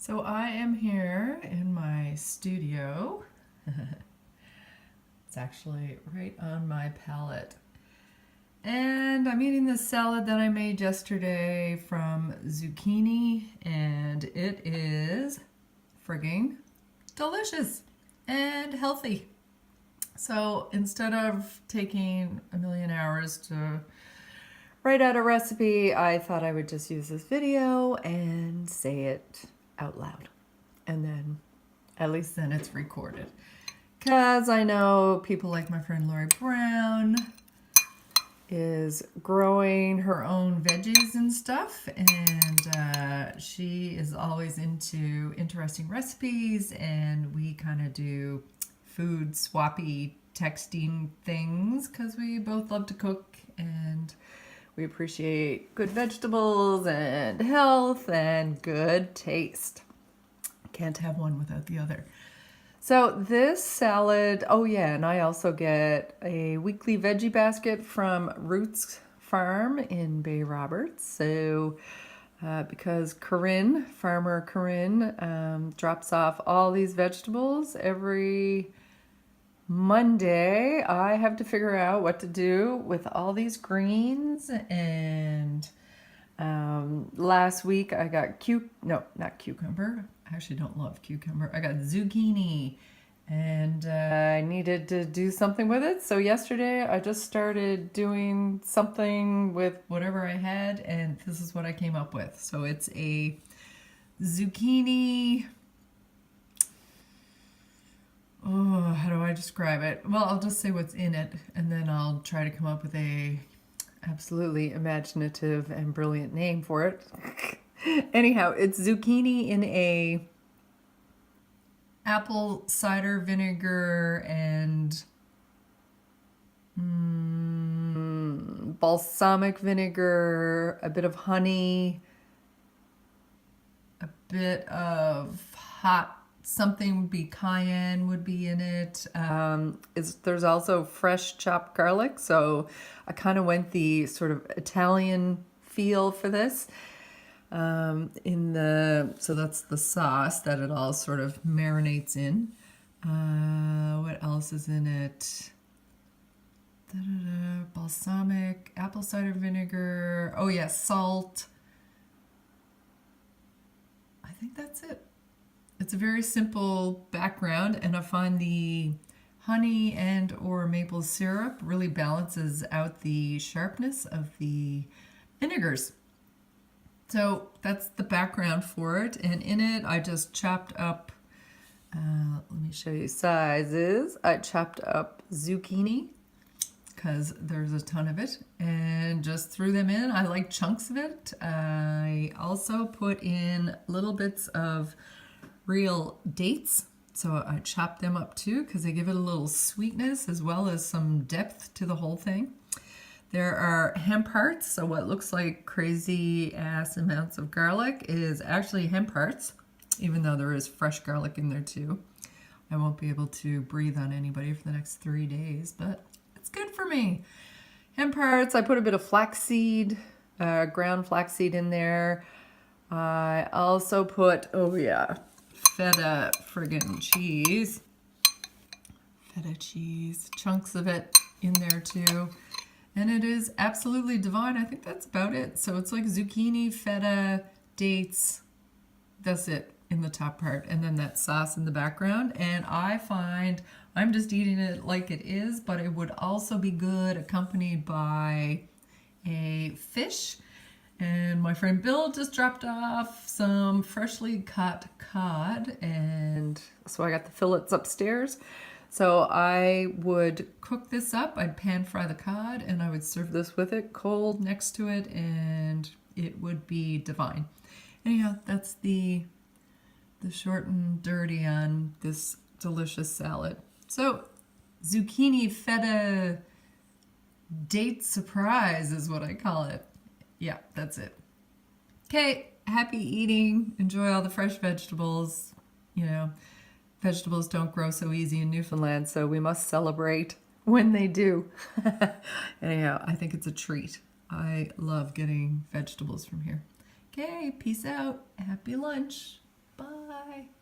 So I am here in my studio. It's actually right on my palette. And I'm eating this salad that I made yesterday from zucchini, and it is frigging delicious and healthy. So instead of taking a million hours to write out a recipe, I thought I would just use this video and say it out loud. And then, at least then it's recorded. Because I know people like my friend Lori Brown is growing her own veggies and stuff, and she is always into interesting recipes, and we kind of do food swappy texting things because we both love to cook and we appreciate good vegetables and health and good taste. Can't have one without the other. So this salad, oh yeah, and I also get a weekly veggie basket from Roots Farm in Bay Roberts. So because farmer Corinne, drops off all these vegetables every Monday, I have to figure out what to do with all these greens. And last week I got not cucumber. I actually don't love cucumber. I got zucchini, and I needed to do something with it. So yesterday I just started doing something with whatever I had, and this is what I came up with. So it's a zucchini. Oh, how do I describe it? Well, I'll just say what's in it, and then I'll try to come up with a absolutely imaginative and brilliant name for it. Anyhow, it's zucchini in a apple cider vinegar and balsamic vinegar, a bit of honey, a bit of hot something would be cayenne would be in it. There's also fresh chopped garlic, so I kind of went the sort of Italian feel for this. So that's the sauce that it all sort of marinates in. What else is in it? Balsamic, apple cider vinegar. Oh yeah, salt. I think that's it. It's a very simple background, and I find the honey and or maple syrup really balances out the sharpness of the vinegars. So that's the background for it, and in it I just chopped up, let me show you sizes. I chopped up zucchini because there's a ton of it, and just threw them in. I like chunks of it. I also put in little bits of real dates, so I chopped them up too because they give it a little sweetness as well as some depth to the whole thing. There are hemp hearts, so what looks like crazy ass amounts of garlic is actually hemp hearts, even though there is fresh garlic in there too. I won't be able to breathe on anybody for the next 3 days, but it's good for me. Hemp hearts, I put a bit of flaxseed, ground flaxseed in there. I also put, oh yeah, Feta friggin' cheese. Feta cheese, chunks of it in there too. And it is absolutely divine. I think that's about it. So it's like zucchini, feta, dates. That's it in the top part. And then that sauce in the background. And I find I'm just eating it like it is, but it would also be good accompanied by a fish. And my friend Bill just dropped off some freshly cut cod, and so I got the fillets upstairs. So I would cook this up, I'd pan fry the cod, and I would serve this with it cold next to it, and it would be divine. Anyhow, that's the short and dirty on this delicious salad. So zucchini feta date surprise is what I call it. Yeah, that's it. Okay, happy eating. Enjoy all the fresh vegetables. You know, vegetables don't grow so easy in Newfoundland, so we must celebrate when they do. Anyhow, I think it's a treat. I love getting vegetables from here. Okay, peace out. Happy lunch. Bye. Bye.